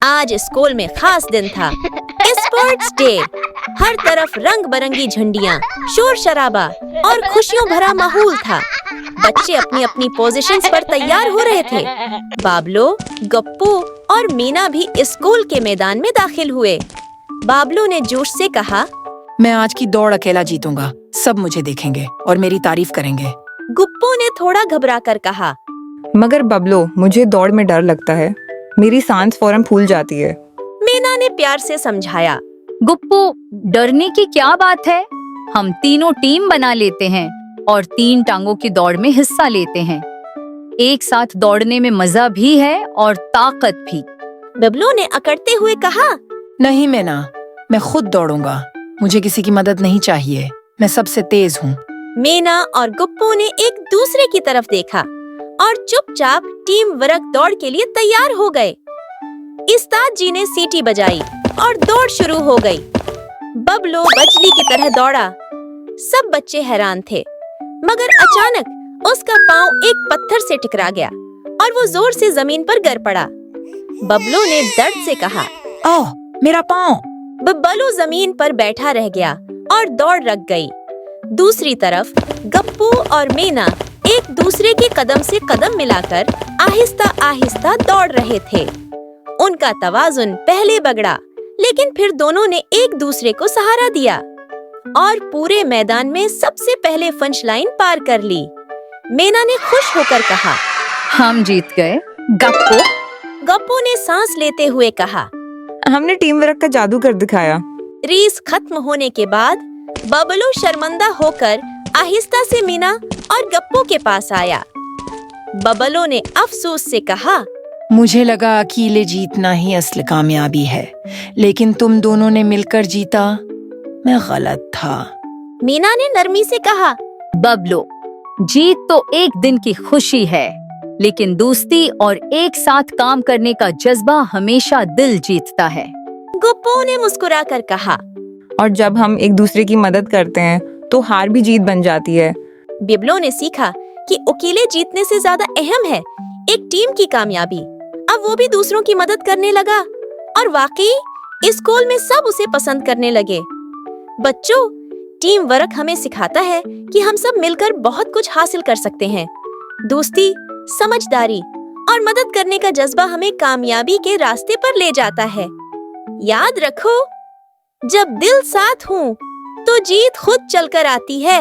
आज स्कूल में खास दिन था, स्पोर्ट्स डे। हर तरफ रंग बिरंगी झंडियाँ, शोर शराबा और खुशियों भरा माहौल था। बच्चे अपनी अपनी पोजीशंस पर तैयार हो रहे थे। बाबलो, गप्पू और मीना भी स्कूल के मैदान में दाखिल हुए। बाबलो ने जोश से कहा, मैं आज की दौड़ अकेला जीतूंगा। सब मुझे देखेंगे और मेरी तारीफ करेंगे। गुप्पू ने थोड़ा घबरा कर कहा, मगर बबलो, मुझे दौड़ में डर लगता है। मेरी सांस फौरन फूल जाती है। मीना ने प्यार से समझाया, गुप्पू, डरने की क्या बात है? हम तीनों टीम बना लेते हैं और 3 टांगों की दौड़ में हिस्सा लेते हैं। एक साथ दौड़ने में मजा भी है और ताकत भी। बबलू ने अकड़ते हुए कहा, नहीं मीना, मैं खुद दौड़ूंगा। मुझे किसी की मदद नहीं चाहिए। मैं सबसे तेज हूँ। मीना और गुप्पू ने एक दूसरे की तरफ देखा और चुपचाप टीम वर्क दौड़ के लिए तैयार हो गए। उस्ताद जी ने सीटी बजाई और दौड़ शुरू हो गई। बबलो बजली की तरह दौड़ा। सब बच्चे हैरान थे, मगर अचानक उसका पांव एक पत्थर से टकरा गया और वो जोर से जमीन पर गिर पड़ा। बबलो ने दर्द से कहा, ओह, मेरा पाँव। बबलू जमीन पर बैठा रह गया और दौड़ रुक गई। दूसरी तरफ गप्पू और मीना एक दूसरे के कदम से कदम मिलाकर आहिस्ता आहिस्ता दौड़ रहे थे। उनका तवाजुन पहले बिगड़ा, लेकिन फिर दोनों ने एक दूसरे को सहारा दिया और पूरे मैदान में सबसे पहले फंच लाइन पार कर ली। मीना ने खुश होकर कहा, हम जीत गए। गप्पू ने सांस लेते हुए कहा, हमने टीम वर्क का जादू कर दिखाया। रेस खत्म होने के बाद बबलू शर्मिंदा होकर आहिस्ता से मीना और गप्पू के पास आया। बबलू ने अफसोस से कहा, मुझे लगा अकेले जीतना ही असली कामयाबी है, लेकिन तुम दोनों ने मिलकर जीता। मैं गलत था। मीना ने नरमी से कहा, बबलो, जीत तो एक दिन की खुशी है, लेकिन दोस्ती और एक साथ काम करने का जज्बा हमेशा दिल जीतता है। गुप्पू ने मुस्कुरा कर कहा, और जब हम एक दूसरे की मदद करते हैं तो हार भी जीत बन जाती है। बिबलो ने सीखा कि अकेले जीतने से ज्यादा अहम है एक टीम की कामयाबी। अब वो भी दूसरों की मदद करने लगा और वाकई स्कूल में सब उसे पसंद करने लगे। बच्चों, टीम वर्क हमें सिखाता है कि हम सब मिलकर बहुत कुछ हासिल कर सकते हैं। दोस्ती, समझदारी और मदद करने का जज्बा हमें कामयाबी के रास्ते पर ले जाता है। याद रखो, जब दिल साथ हो तो जीत खुद चलकर आती है।